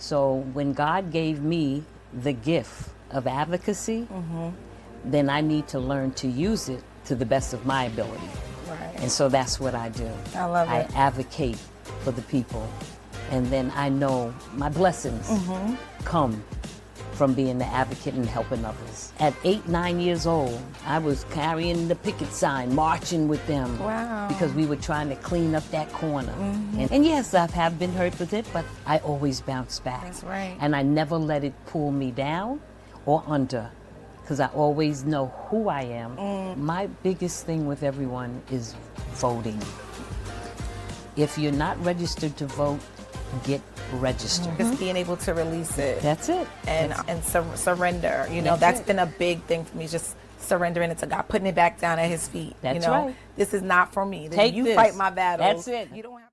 So when God gave me the gift of advocacy, then I need to learn to use it to the best of my ability. Right. And so that's what I do. I love it. I advocate for the people. And then I know my blessings come from being the advocate and helping others. At 8, 9 years old, I was carrying the picket sign, marching with them. Wow. Because we were trying to clean up that corner. And yes, I have been hurt with it, but I always bounce back. That's right. And I never let it pull me down or under, because I always know who I am. My biggest thing with everyone is voting. If you're not registered to vote, get registered. Just being able to release it. That's it. And surrender. You know, that's been a big thing for me, just surrendering it to God, putting it back down at his feet. That's you know, right. This is not for me. Take you this. fight my battles. That's it. You don't have.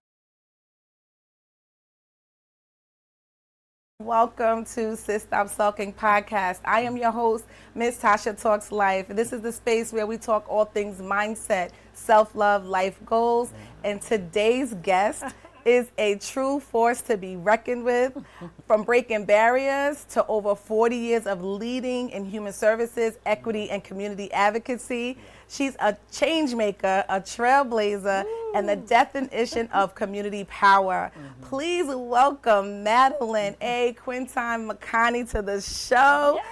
Welcome to Sis Stop Sulking podcast. I am your host, Miss Tasha Talks Life. This is the space where we talk all things mindset, self-love, life goals. And today's guest is a true force to be reckoned with. From breaking barriers to over 40 years of leading in human services, equity, and community advocacy. She's a change maker, a trailblazer, and the definition of community power. Please welcome Madeline A, Quintyne-McConney to the show. Yes.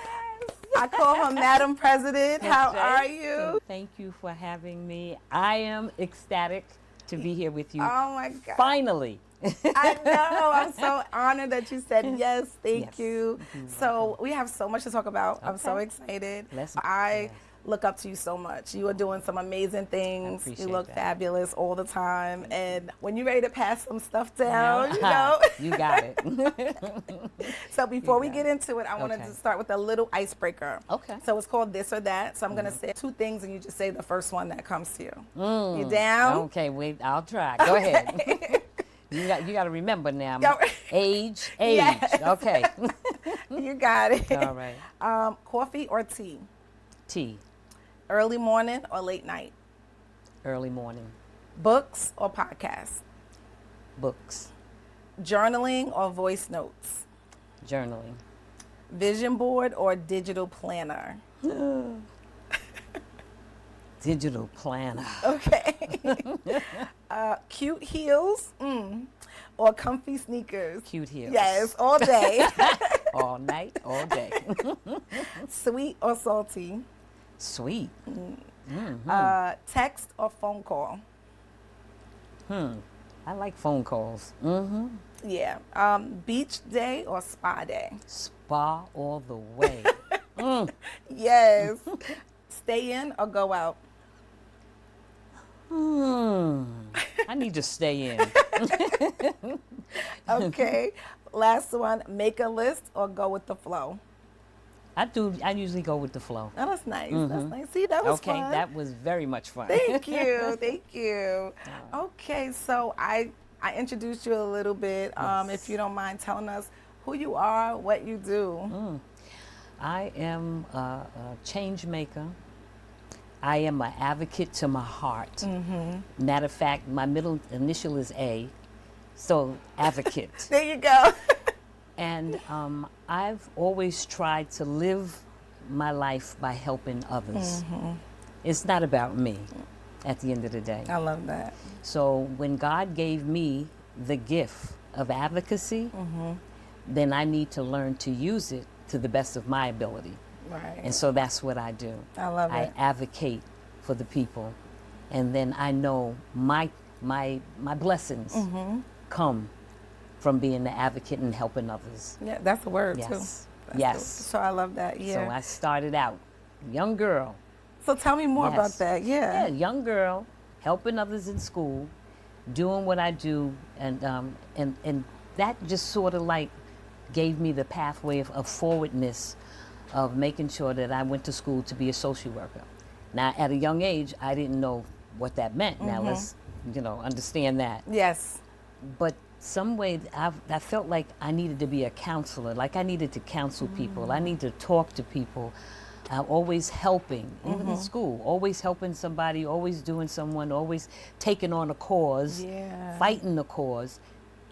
I call her Madam President. How are you? Thank you for having me. I am ecstatic to be here with you. Oh my God. Finally. I know. I'm so honored that you said yes. Thank you. You're So we have so much to talk about. I'm so excited. I look up to you so much. You are doing some amazing things. You look fabulous all the time. And when you're ready to pass some stuff down, you know. You got it. So before we get into it, I wanted to start with a little icebreaker. Okay. So it's called This or That. So I'm going to say two things and you just say the first one that comes to you. You down? Okay, wait, I'll try. Go ahead. You got to remember now. Age. Yes. Okay. You got it. All right. Coffee or tea? Tea. Early morning or late night? Early morning. Books or podcasts? Books. Journaling or voice notes? Journaling. Vision board or digital planner? Digital planner. Okay. Cute heels or comfy sneakers? Cute heels. Yes, all day. All night, all day. Sweet or salty? Sweet. Text or phone call? I like phone calls. Yeah. Beach day or spa day? Spa all the way. Yes. Stay in or go out? I need to stay in. Okay. Last one, make a list or go with the flow? I usually go with the flow. Oh, that's nice. That's nice. See, that was fun. Okay, that was very much fun. Thank you. Thank you. Okay, so I introduced you a little bit. If you don't mind telling us who you are, what you do. I am a change maker. I am an advocate to my heart. Matter of fact, my middle initial is A, so advocate. There you go. And I've always tried to live my life by helping others. It's not about me at the end of the day. I love that. So when God gave me the gift of advocacy, then I need to learn to use it to the best of my ability. Right. And so that's what I do. I love it. I advocate for the people. And then I know my blessings come from being the advocate and helping others. Yeah, that's the word too. Yes. That's Yes. So I love that. Yeah. So I started out, young girl. So tell me more about that. Yeah, young girl, helping others in school, doing what I do, and that just sort of like gave me the pathway of forwardness of making sure that I went to school to be a social worker. Now, at a young age, I didn't know what that meant. Now let's, understand that. Yes. But some way, I felt like I needed to be a counselor, like I needed to counsel people. I need to talk to people. Always helping, even in school, always helping somebody, always doing someone, always taking on a cause, fighting the cause.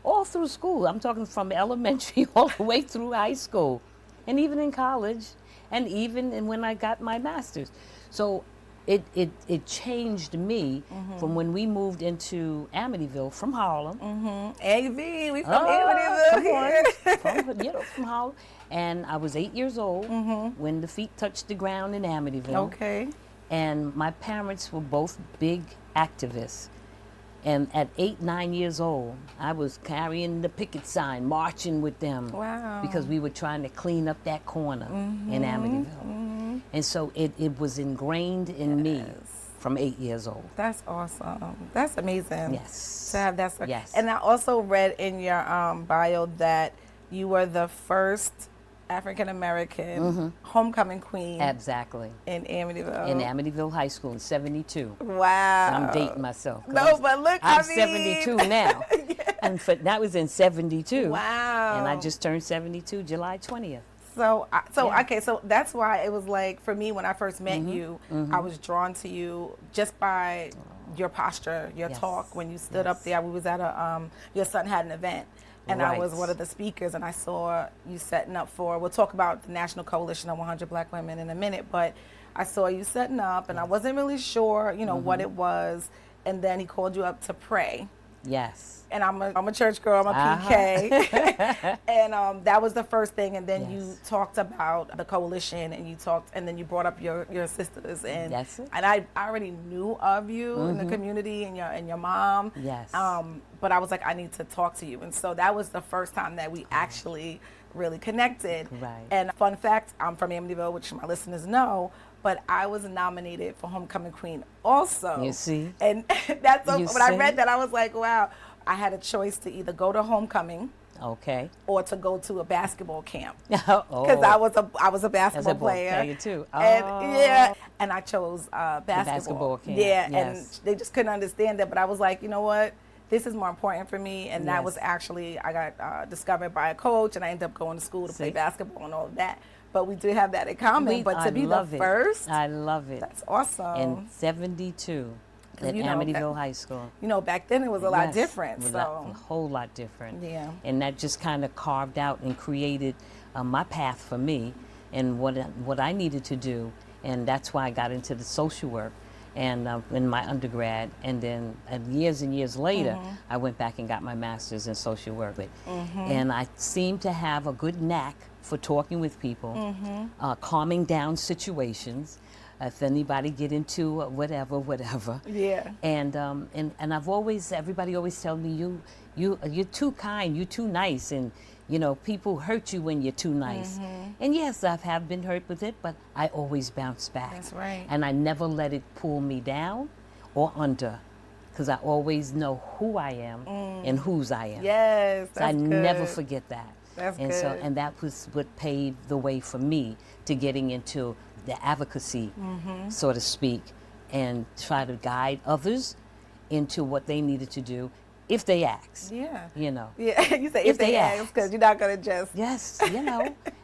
all through school. I'm talking from elementary all the way through high school, and even in college, and even when I got my master's. So it changed me from when we moved into Amityville from Harlem. AV, we from Amityville. From Harlem. And I was 8 years old when the feet touched the ground in Amityville. Okay. And my parents were both big activists. And at 8, 9 years old, I was carrying the picket sign, marching with them. Wow. Because we were trying to clean up that corner in Amityville. And so it was ingrained in me from 8 years old. That's awesome. That's amazing. Yes. To have that. Yes. And I also read in your bio that you were the first African-American homecoming queen. Exactly. In Amityville. In Amityville High School in 72. Wow. I'm dating myself. No, but look, I'm 72 now. And that was in 72. Wow. And I just turned 72 July 20th. Okay, so that's why it was like, for me, when I first met you, I was drawn to you just by your posture, your talk. When you stood up there, we was at your son had an event. And I was one of the speakers, and I saw you setting up we'll talk about the National Coalition of 100 Black Women in a minute, but I saw you setting up, and I wasn't really sure, what it was. And then he called you up to pray. Yes. And I'm a church girl, I'm a PK. And that was the first thing. And then you talked about the coalition, and then you brought up your sisters. And that's it. And I already knew of you in the community and your mom. Yes. But I was like, I need to talk to you. And so that was the first time that we actually really connected. Right. And fun fact, I'm from Amityville, which my listeners know, but I was nominated for Homecoming Queen also. You see? And that's when I read that, I was like, wow. I had a choice to either go to homecoming, or to go to a basketball camp, because I was a basketball player too. And I chose basketball. The basketball camp. And they just couldn't understand that, but I was like, you know what? This is more important for me, and that was actually, I got discovered by a coach, and I ended up going to school to play basketball and all of that. But we do have that in common. But to be the first, I love it. That's awesome. In 72. At Amityville High School. Back then it was a lot different. It was a whole lot different. Yeah. And that just kind of carved out and created my path for me and what I needed to do. And that's why I got into the social work and in my undergrad. And then years and years later, I went back and got my master's in social work. And I seemed to have a good knack for talking with people, calming down situations. If anybody get into whatever. Yeah. And everybody always tell me you're too kind, you're too nice, and people hurt you when you're too nice. And yes, I have been hurt with it, but I always bounce back. That's right. And I never let it pull me down or under, because I always know who I am and whose I am. Yes, that's so I good. never forget that. That's and good. And that was what paved the way for me to getting into the advocacy, so to speak, and try to guide others into what they needed to do if they ask. Yeah. Yeah, you say if they ask, because you're not going to just. Yes,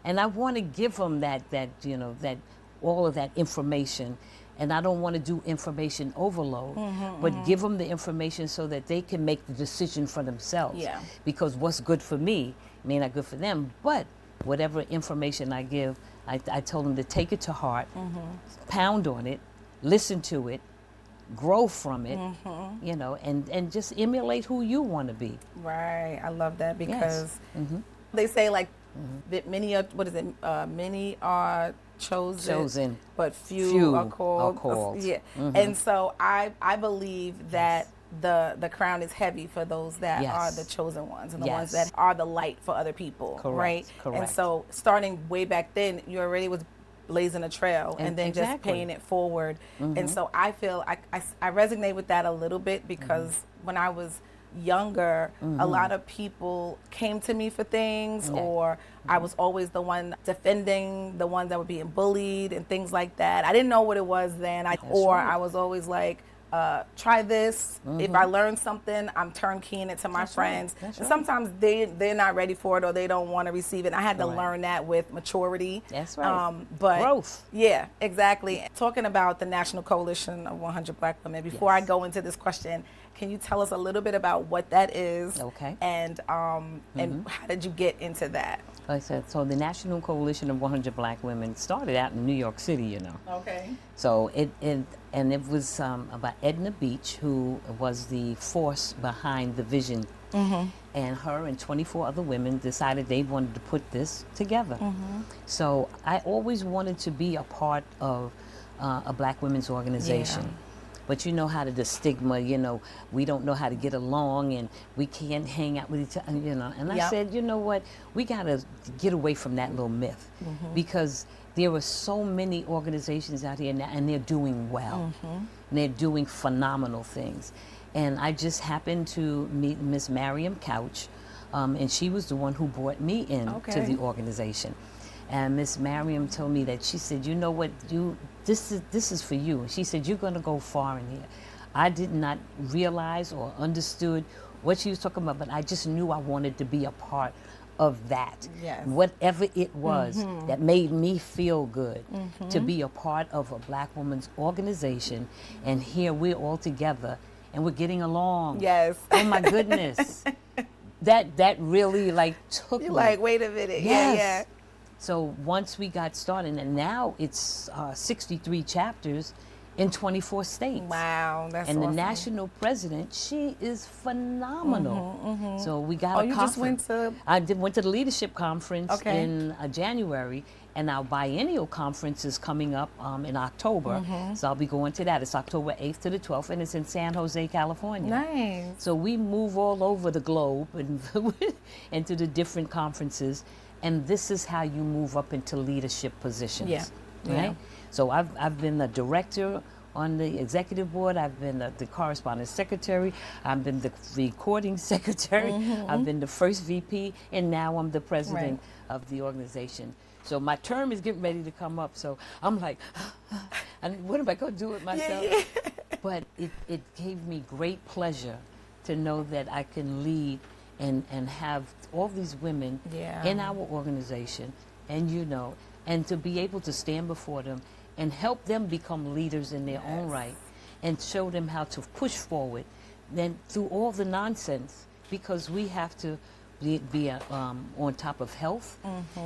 and I want to give them that all of that information, and I don't want to do information overload, but give them the information so that they can make the decision for themselves. Yeah. Because what's good for me may not good for them, but whatever information I give, I told them to take it to heart, pound on it, listen to it, grow from it, and just emulate who you want to be. Right. I love that, because they say that many are, many are chosen, but few are called. Yeah. And so I believe that the crown is heavy for those that are the chosen ones and the ones that are the light for other people. Right? Correct. And so starting way back then, you already was blazing a trail and then just paying it forward. And so I feel I resonate with that a little bit, because when I was younger, a lot of people came to me for things, or I was always the one defending the ones that were being bullied and things like that. I didn't know what it was then. I was always like, try this. If I learn something, I'm turnkeying it to my friends. And sometimes they're not ready for it or they don't want to receive it. I had to learn that with maturity. That's right. But growth. Yeah, exactly. Talking about the National Coalition of 100 Black Women, before I go into this question, can you tell us a little bit about what that is? Okay. And how did you get into that? Like I said, so the National Coalition of 100 Black Women started out in New York City, you know. Okay. So it was about Edna Beach, who was the force behind the vision. And her and 24 other women decided they wanted to put this together. So I always wanted to be a part of a Black women's organization. Yeah. But you know how the stigma, you know, we don't know how to get along and we can't hang out with each other, you know. And I said, you know what, we got to get away from that little myth because there are so many organizations out here now and they're doing well. And they're doing phenomenal things. And I just happened to meet Miss Miriam Couch, and she was the one who brought me in to the organization. And Miss Miriam told me that, she said, you know what, this is for you. And she said, you're going to go far in here. I did not realize or understood what she was talking about, but I just knew I wanted to be a part of that. Yes. Whatever it was that made me feel good to be a part of a Black woman's organization. And here we're all together and we're getting along. Yes. Oh my goodness. that really like took You're me. like, wait a minute. Yes. Yeah. So once we got started, and now it's 63 chapters in 24 states. Wow, that's and awesome. the national president, she is phenomenal. So we got a you conference. just went to... I went to the leadership conference Okay. in January, and our biennial conference is coming up in October. So I'll be going to that. It's October 8th to the 12th, and it's in San Jose, California. Nice. So we move all over the globe and to the different conferences. And this is how you move up into leadership positions. Yeah. Right? Yeah. So I've been the director on the executive board. I've been the correspondence secretary. I've been the recording secretary. I've been the first VP, and now I'm the president of the organization. So my term is getting ready to come up. So I'm like, and what am I going to do with myself? Yeah. But it gave me great pleasure to know that I can lead and have all these women in our organization, and you know, and to be able to stand before them and help them become leaders in their own right, and show them how to push forward, then through all the nonsense, because we have to be on top of health,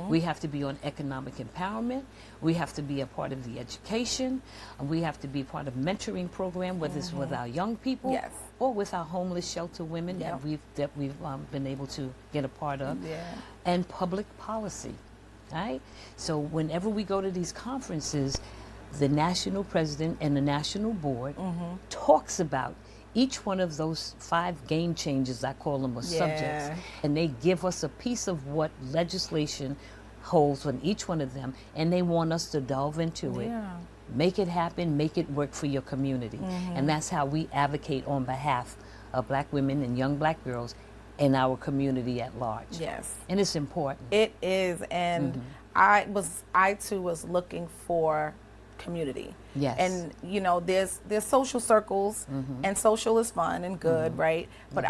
we have to be on economic empowerment, we have to be a part of the education, we have to be part of mentoring program, whether it's with our young people or with our homeless shelter women that we've been able to get a part of, and public policy, right? So whenever we go to these conferences, the national president and the national board talks about each one of those 5 game changers, I call them, or subjects, and they give us a piece of what legislation holds on each one of them, and they want us to delve into it, make it happen, make it work for your community. And that's how we advocate on behalf of Black women and young Black girls in our community at large. Yes. And it's important. It is, and I too was looking for community. Yes. And you know, there's social circles, and social is fun and good, right? But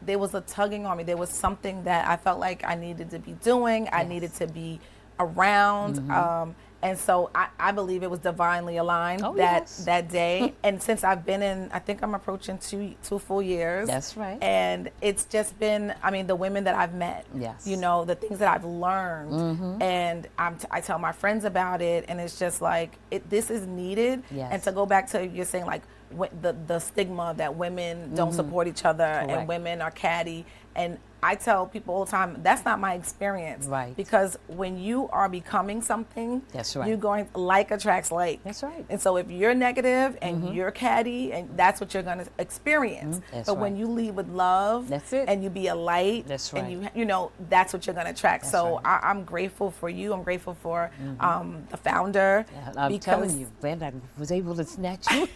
there was a tugging on me. There was something that I felt like I needed to be doing. I needed to be around. And so I believe it was divinely aligned that day. And since I've been in, I think I'm approaching two full years. That's right. And it's just been, I mean, the women that I've met, you know, the things that I've learned, and I tell my friends about it, and it's just like, this is needed. And to go back to, you're saying like the stigma that women don't support each other and women are catty. And I tell people all the time, that's not my experience. Right. Because when you are becoming something, that's right, you're going, like attracts like. That's right. And so if you're negative and you're catty, and that's what you're going to experience. That's but right. when you lead with love, that's it, and you be a light, that's right, and you know, that's what you're going to attract. That's so right. I'm grateful for you. I'm grateful for the founder. I'm telling you, Ben, I was able to snatch you.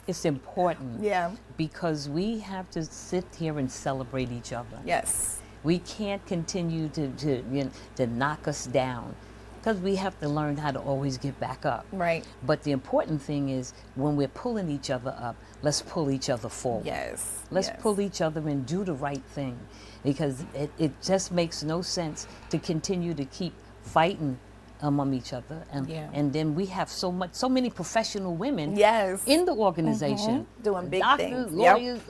It's important, because we have to sit here and celebrate each other. Yes, we can't continue to knock us down, because we have to learn how to always get back up. Right. But the important thing is when we're pulling each other up, let's pull each other forward. Yes. Let's yes. pull each other and do the right thing, because it just makes no sense to continue to keep fighting among each other, and then we have so many professional women Yes. in the organization, Doing big doctors, things. lawyers,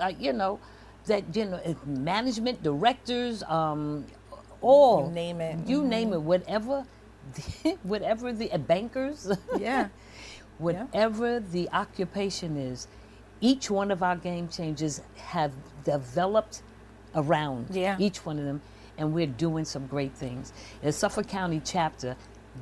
management, directors, all You name it. you name it, whatever the bankers, Yeah. whatever the occupation is, each one of our game changers have developed around each one of them, and we're doing some great things. The Suffolk County chapter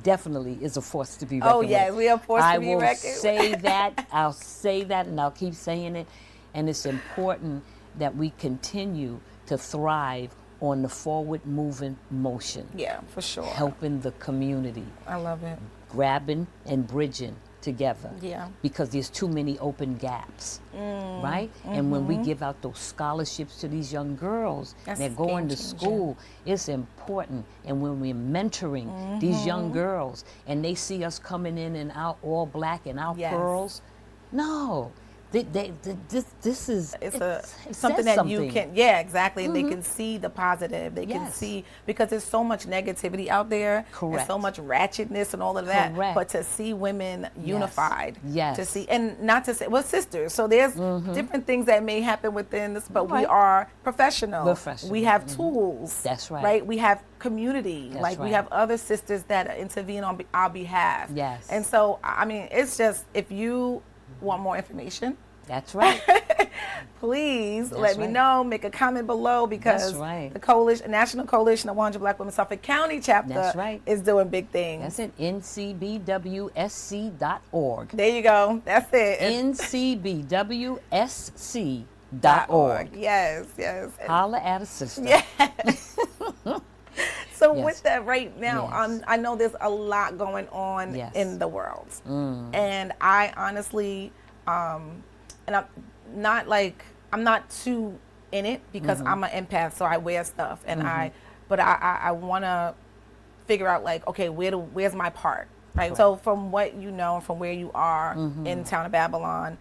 definitely is a force to be reckoned with. Oh, yes, we are forced to be reckoned with. I will say that, I'll say that, and I'll keep saying it, and it's important that we continue to thrive on the forward moving motion. Yeah, for sure. Helping the community. I love it. Grabbing and bridging together. Yeah. Because there's too many open gaps, right? And when we give out those scholarships to these young girls, they're going to school, it's important. And when we're mentoring these young girls and they see us coming in and out all black and our pearls, no. This is it's something that you can exactly, and they can see the positive, they can see, because there's so much negativity out there. Correct. And so much ratchetness and all of that. Correct. But to see women unified, Yes. to see, and not to say we're sisters, so there's different things that may happen within this, but we are professional. We have tools. That's right. Right, we have community. That's like we right. have other sisters that intervene on our behalf. Yes. And so I mean, it's just, if you want more information, that's right. please That's let me right. know. Make a comment below, because That's right. the National Coalition of 100 Black Women Suffolk County chapter That's right. is doing big things. That's it. ncbwsc.org. There you go. That's it. ncbwsc.org. Yes, yes. Holla at a sister. Yes. So Yes. with that right now, Yes. I know there's a lot going on Yes. in the world. And I honestly, and I'm not too in it, because I'm an empath, so I wear stuff, and I want to figure out, like, okay, where's my part, right? Correct. So from what you know, from where you are in town of Babylon,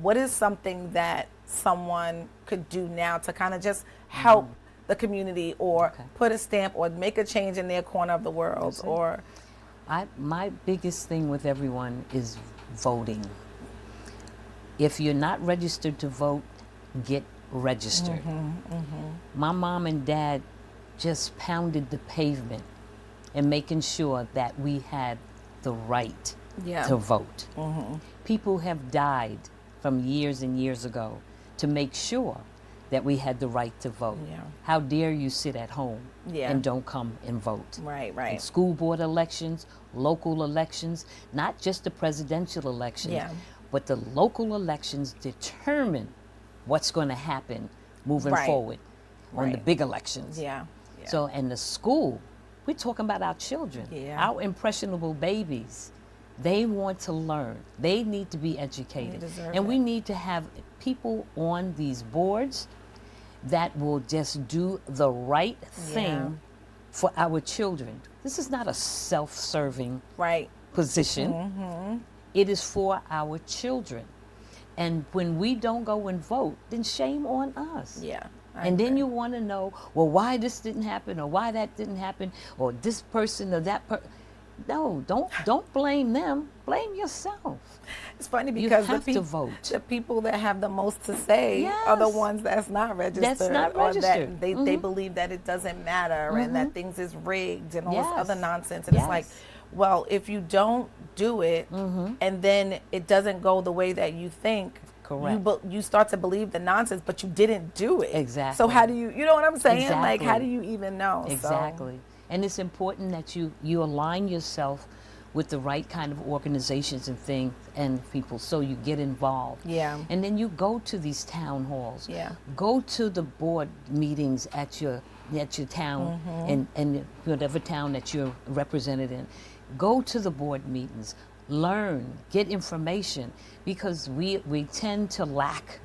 what is something that someone could do now to kind of just help the community, or put a stamp, or make a change in their corner of the world? Or my biggest thing with everyone is voting. If you're not registered to vote, get registered. My mom and dad just pounded the pavement and making sure that we had the right to vote. People have died from years and years ago to make sure that we had the right to vote. How dare you sit at home and don't come and vote? Right. In school board elections, local elections, not just the presidential elections, but the local elections determine what's going to happen moving forward on the big elections. So in the school, we're talking about our children, our impressionable babies. They want to learn. They need to be educated. And we need to have people on these boards that will just do the right thing for our children. This is not a self-serving position. It is for our children. And when we don't go and vote, then shame on us. And then you want to know, well, why this didn't happen, or why that didn't happen, or this person or that person. No, don't blame them. Blame yourself. It's funny, because you have to vote. The people that have the most to say are the ones that's not registered. That's not registered. Or that they believe that it doesn't matter, and that things is rigged and all this other nonsense. And it's like, well, if you don't do it, and then it doesn't go the way that you think, you start to believe the nonsense, but you didn't do it. Exactly. So how do you know what I'm saying? Exactly. Like, how do you even know? Exactly. And it's important that you align yourself with the right kind of organizations and things and people, so you get involved. And then you go to these town halls. Go to the board meetings at your town, and whatever town that you're represented in. Go to the board meetings. Learn, get information, because we tend to lack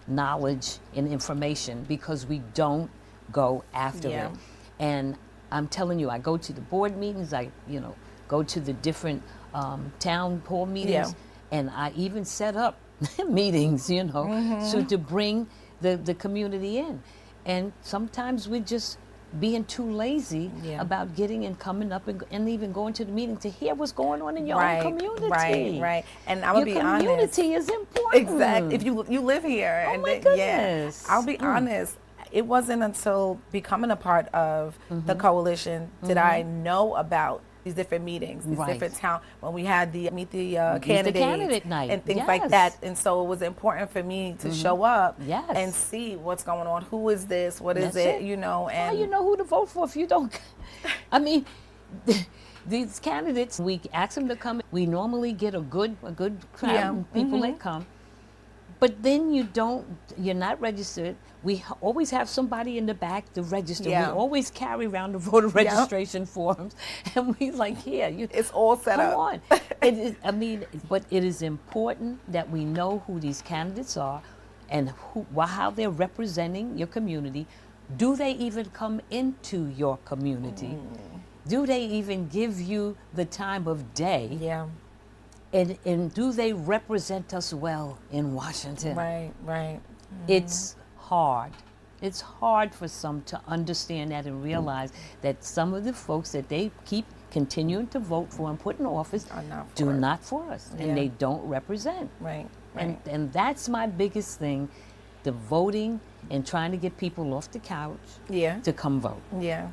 knowledge and information because we don't go after it. And I'm telling you, I go to the board meetings, I go to the different town hall meetings, Yeah. and I even set up meetings, you know, so to bring the community in. And sometimes we just being too lazy about getting and coming up and even going to the meeting to hear what's going on in your own community. Right. And I'm gonna be honest. Your community is important. Exactly. If you live here, oh my goodness. I'll be honest. It wasn't until becoming a part of the coalition did I know about these different meetings, these different town, when we had the meet the candidate night and things like that. And so it was important for me to show up and see what's going on. Who is this? What is it? You know, and how you know who to vote for if you don't? I mean, these candidates, we ask them to come. We normally get a good crowd of people that come. But then you're not registered. We always have somebody in the back to register. We always carry around the voter registration forms. And we like, it's all set up. Come on. But it is important that we know who these candidates are and how they're representing your community. Do they even come into your community? Do they even give you the time of day? Yeah. And do they represent us well in Washington? Right. It's hard. It's hard for some to understand that and realize that some of the folks that they keep continuing to vote for and put in office do not for us, and they don't represent. Right. And that's my biggest thing, the voting and trying to get people off the couch to come vote. Yeah.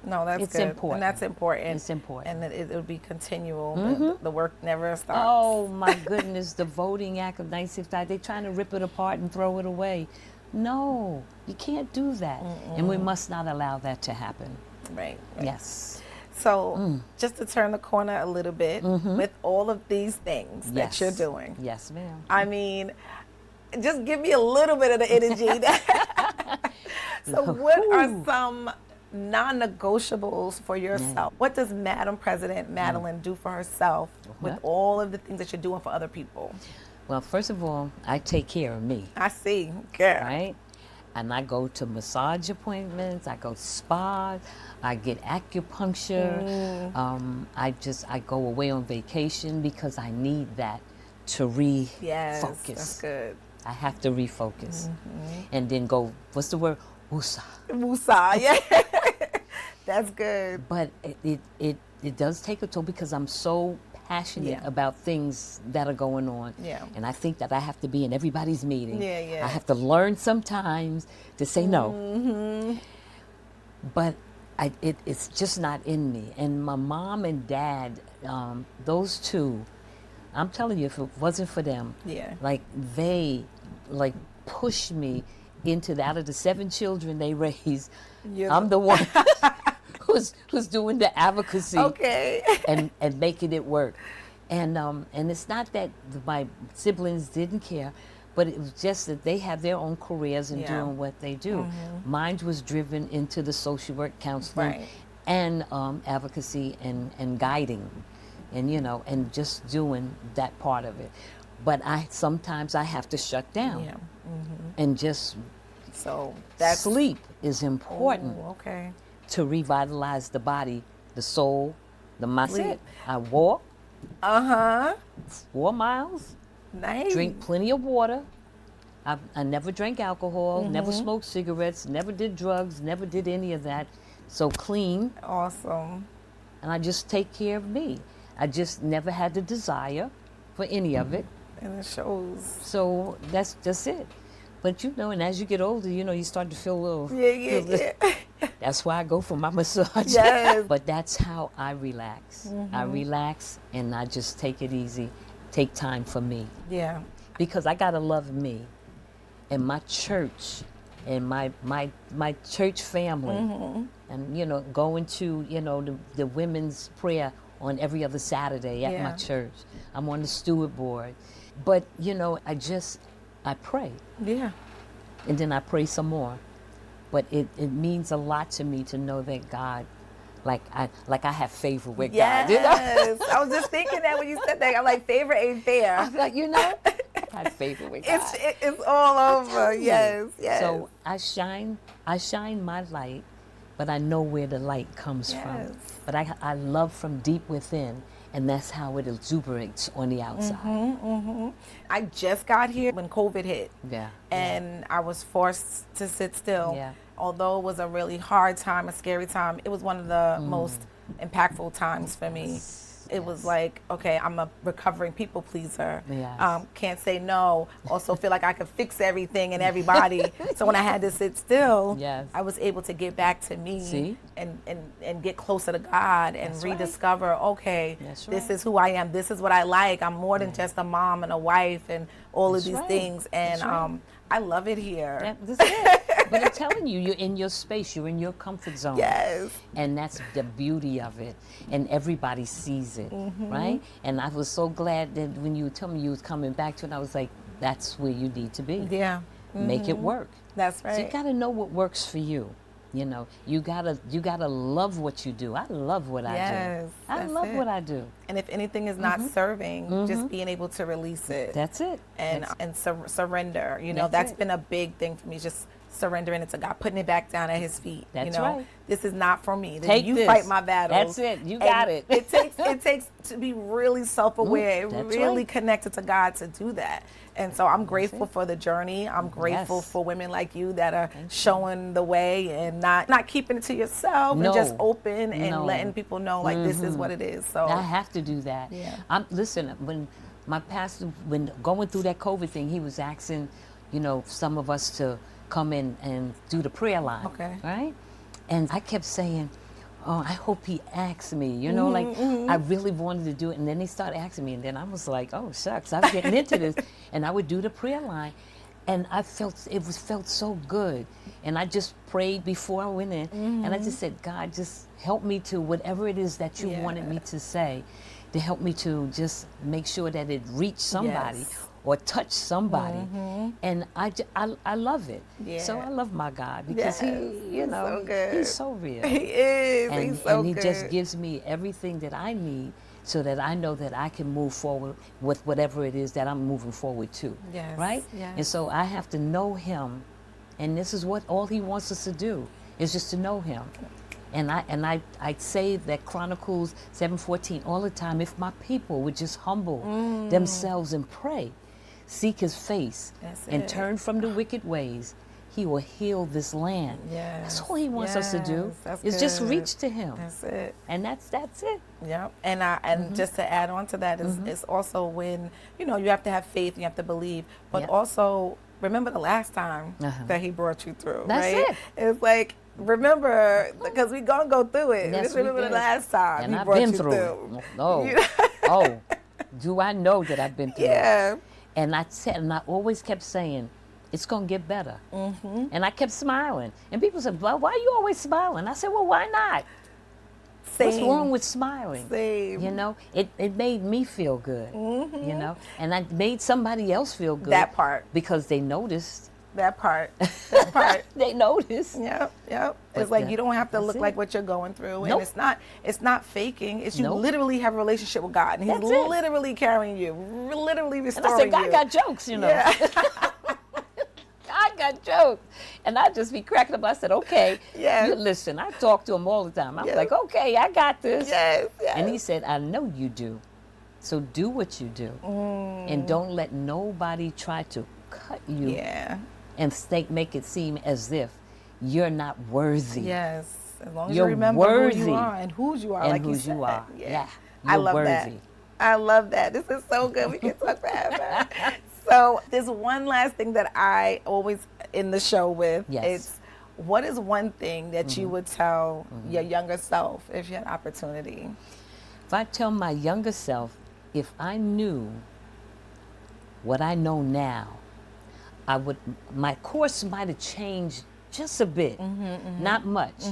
No, that's it's good. important. And that's important. It's important. And it'll be continual. The work never stops. Oh, my goodness. The Voting Act of 1965, they're trying to rip it apart and throw it away. No, you can't do that. And we must not allow that to happen. Right. Yes. So just to turn the corner a little bit, with all of these things that you're doing. Yes, ma'am. I mean, just give me a little bit of the energy. So what are some non-negotiables for yourself? What does Madam President Madeline do for herself with all of the things that you're doing for other people? Well, first of all, I take care of me. I see, girl. Right? And I go to massage appointments, I go to spas, I get acupuncture. I go away on vacation because I need that to refocus. Yes, that's good. I have to refocus. And then go, what's the word? Woosah. Woosah, yeah. That's good. But it does take a toll because I'm so passionate about things that are going on. Yeah. And I think that I have to be in everybody's meeting. Yeah. I have to learn sometimes to say no. But it's just not in me. And my mom and dad, those two, I'm telling you, if it wasn't for them, they pushed me into that. Out of the 7 children they raised, I'm the one who's doing the advocacy and making it work. And it's not that my siblings didn't care, but it was just that they have their own careers and doing what they do. Mine was driven into the social work, counseling, and advocacy and guiding, and and just doing that part of it. But sometimes I have to shut down and just. So sleep is important. Okay. To revitalize the body, the soul, the mindset. I walk. 4 miles. Nice. Drink plenty of water. I never drank alcohol, never smoked cigarettes, never did drugs, never did any of that. So clean. Awesome. And I just take care of me. I just never had the desire for any of it. And it shows. So that's just it. But and as you get older, you start to feel a little. Yeah. That's why I go for my massage. Yes. But that's how I relax. I relax and I just take it easy, take time for me. Yeah. Because I gotta love me, and my church, and my church family, and going to the women's prayer on every other Saturday at my church. I'm on the steward board, but I pray. Yeah. And then I pray some more. But it means a lot to me to know that God, like I have favor with God. Yes. I was just thinking that when you said that. I'm like, favor ain't fair. I'm like, I have favor with God. It's all over. Yes. So I shine my light but I know where the light comes Yes. from. But I love from deep within, and that's how it exuberates on the outside. I just got here when COVID hit. Yeah. And I was forced to sit still. Yeah. Although it was a really hard time, a scary time, it was one of the most impactful times for me. It was like, okay, I'm a recovering people pleaser. Yes. Can't say no. Also feel like I could fix everything and everybody. So when I had to sit still, Yes. I was able to get back to me. See? and get closer to God and That's right. rediscover, okay, That's this right. is who I am. This is what I like. I'm more than just a mom and a wife and all That's of these right. things. And That's right. I love it here. That's it. But I'm telling you, you're in your space, you're in your comfort zone. Yes. And that's the beauty of it. And everybody sees it, right? And I was so glad that when you told me you was coming back to it, I was like, that's where you need to be. Yeah. Make it work. That's So you right. gotta know what works for you. You know, you gotta love what you do. I love what I Yes, do. I that's love it. what I do. And if anything is not serving, just being able to release it. That's it. and surrender. You know, That's that's it. been a big thing for me, just surrendering it to God, putting it back down at his feet. That's you know, right. This is not for me. Take you this. fight my battles. That's it. You And got it. it takes to be really self-aware, That's really right. connected to God to do that. And so I'm grateful it. for the journey. I'm grateful Yes. for women like you that are showing the way and not keeping it to yourself No. and just open and No. letting people know like this is what it is. So I have to do that. Yeah. Listen, when my pastor, when going through that COVID thing, he was asking, you know, some of us to come in and do the prayer line. Okay. Right? And I kept saying, oh, I hope he asks me, you know, like I really wanted to do it. And then he started asking me, and then I was like, oh, shucks, I'm getting into this. And I would do the prayer line. And I felt, felt so good. And I just prayed before I went in. And I just said, God, just help me to whatever it is that you wanted me to say, to help me to just make sure that it reached somebody. Yes. Or touch somebody, and I love it. Yeah. So I love my God because he, you he's know, so good. he's so real. he is. And, He's so and he good. just gives me everything that I need so that I know that I can move forward with whatever it is that I'm moving forward to. Yes, Right? yes. And so I have to know him, and this is what all he wants us to do is just to know him. And I say that Chronicles 7:14 all the time. If my people would just humble themselves and pray, seek his face, That's and it. turn from the wicked ways, he will heal this land. Yes. That's all he wants us to do. Yes, that's Is just good. reach to him. That's it. And that's it. Yep. And just to add on to that is it's also when, you know, you have to have faith, you have to believe, but Yep. also remember the last time that he brought you through, That's right? it. It's like, remember, because we're going to go through it. Yes, Just we remember the did. last time And he I've brought been you through through. it. Oh, You know? oh, do I know that I've been through it? Yeah. And I always kept saying, it's going to get better. And I kept smiling. And people said, well, why are you always smiling? I said, well, why not? What's Same. wrong with smiling? Same. You know, it made me feel good, you know, and I made somebody else feel good. That part. Because they noticed. That part. That part. They noticed. Yep, yep. But It's like that- you don't have to that's look it. like what you're going through, Nope. and it's not faking. It's you Nope. literally have a relationship with God, and He's That's it. literally carrying you, literally And restoring I said, God you. got jokes, you know. Yeah. God got jokes. And I just be cracking up. I said, okay, Yes. you listen, I talk to him all the time. I'm Yes. like, okay, I got this. Yes, yes. And he said, I know you do. So do what you do. And don't let nobody try to cut you Yeah. and make it seem as if you're not worthy. Yes. As long as You're you remember worthy. who you are and whose you are, And like you whose said. you are. Yeah. Yeah. I You're love worthy. that. I love that. This is so good. We can talk forever. So there's one last thing that I always in the show with. Yes. It's what is one thing that you would tell your younger self if you had opportunity? If I tell my younger self, if I knew what I know now, my course might have changed just a bit, not much,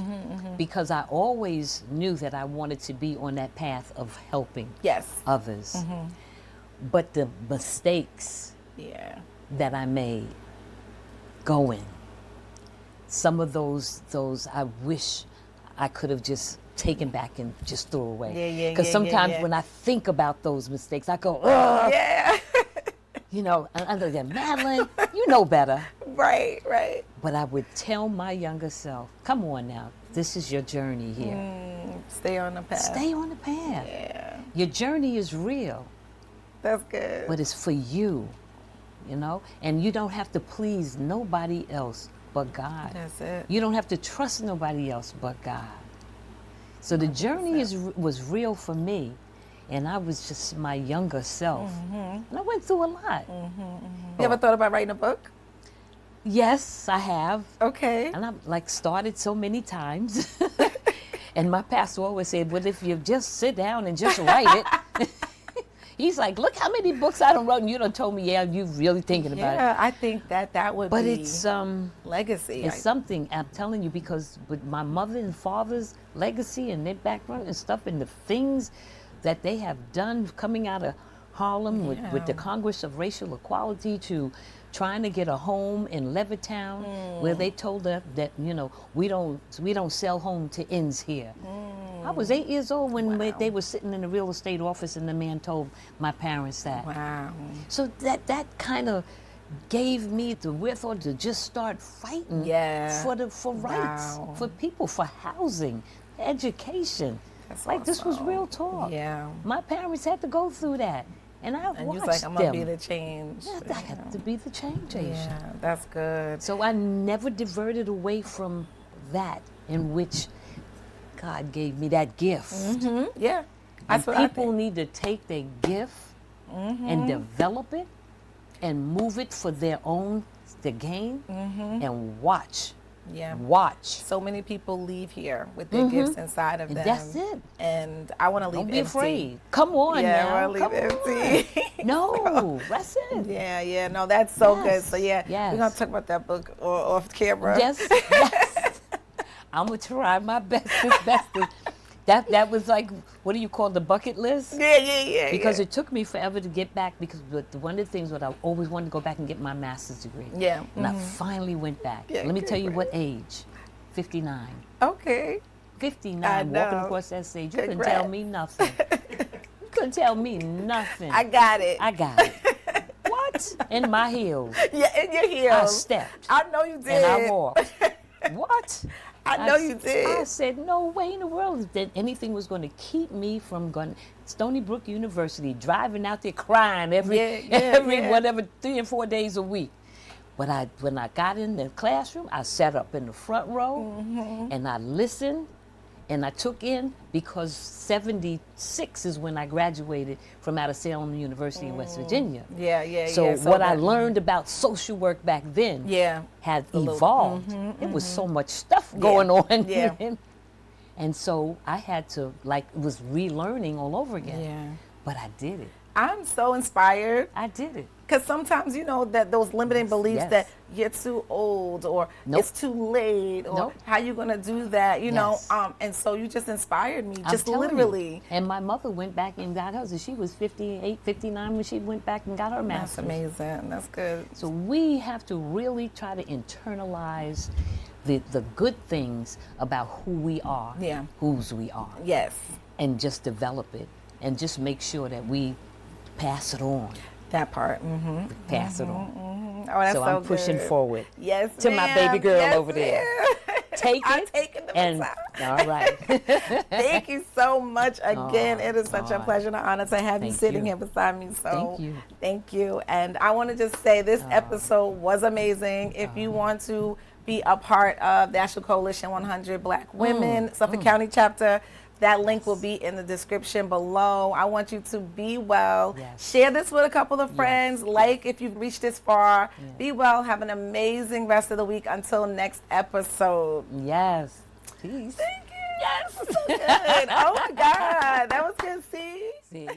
because I always knew that I wanted to be on that path of helping Yes. others. But the mistakes Yeah. that I made going, some of those I wish I could have just taken back and just threw away. Yeah, Because yeah, sometimes yeah. when I think about those mistakes, I go, ugh. Yeah. You know, and other than Madeline, you know better. Right. But I would tell my younger self, come on now, this is your journey here. Stay on the path. Stay on the path. Yeah. Your journey is real, That's good. but it's for you, and you don't have to please nobody else but God. That's it. You don't have to trust nobody else but God. So the journey was real for me, and I was just my younger self. And I went through a lot. You ever thought about writing a book? Yes, I have. Okay. And I've started so many times. And my pastor always said, well, if you just sit down and just write it. He's like, look how many books I done wrote, and you done told me, yeah, you really thinking about it. Yeah, I think that would But be it's legacy. it's something, I'm telling you, because with my mother and father's legacy and their background and stuff and the things that they have done coming out of Harlem with the Congress of Racial Equality to trying to get a home in Levittown where they told us that, we don't sell home to ends here. I was 8 years old when they were sitting in the real estate office and the man told my parents that. Wow. So that kind of gave me the wherewithal to just start fighting for rights, for people, for housing, education. That's This was awesome. real talk. Yeah. My parents had to go through that. And I And watched you're like, I'm going to be them. the change. I had to be the change agent. Yeah, that's good. So I never diverted away from that in which God gave me that gift. Yeah. And That's what I people think. need to take their gift and develop it and move it for their gain and watch. Yeah. Watch. So many people leave here with their gifts inside of And them. that's it. And I want to leave Don't be empty. afraid. Come on Yeah, now. I want to leave Come empty. on. No, that's it. Yeah, no, that's so good. Yes, So we're yes. gonna talk about that book off camera. Yes. I'm gonna try my best. That was like, what do you call the bucket list? Yeah. Because it took me forever to get back, because one of the things that I always wanted to go back and get my master's degree. Yeah. And I finally went back. Yeah, Let me good tell you for what age. 59. Okay. 59, know. walking across that stage. You couldn't Congrats. tell me nothing. You couldn't tell me nothing. I got it. I got it. What? In my heels. Yeah, in your heels. I stepped. I know you did. And I walked. What? I know you did. I said, no way in the world that anything was going to keep me from going to Stony Brook University, driving out there crying every whatever 3 and 4 days a week. But when I got in the classroom, I sat up in the front row and I listened and I took in, because 76 is when I graduated from out of Salem University in West Virginia. Yeah. So what I learned about social work back then had evolved. It was so much stuff going on. Yeah. And so I had to, was relearning all over again. Yeah. But I did it. I'm so inspired. I did it. Because sometimes, that those limiting beliefs Yes. that you're too old or Nope. it's too late or Nope. how you going to do that, Yes. and so you just inspired me, I'm just telling you. literally. And my mother went back and got hers. And she was 58, 59 when she went back and got her That's master's. amazing. That's good. So we have to really try to internalize the good things about who we are, whose we are, Yes. and just develop it and just make sure that we pass it on. That part. Pass it on. Oh, that's so I'm pushing good. forward. Yes, to my ma'am. baby girl Yes, over there. ma'am. Take I'm it. taking the And baton. all right. Thank you so much again. It is such a oh. pleasure and an honor to have you Thank sitting you. here beside me. So Thank you. Thank you. And I want to just say this episode was amazing. If you want to be a part of the National Coalition 100 Black Women Suffolk County chapter, that link will be in the description below. I want you to be well. Yes. Share this with a couple of friends. Like if you've reached this far. Be well. Have an amazing rest of the week. Until next episode. Yes. Peace. Thank you. Yes. So good. Oh my God. That was good. See? See?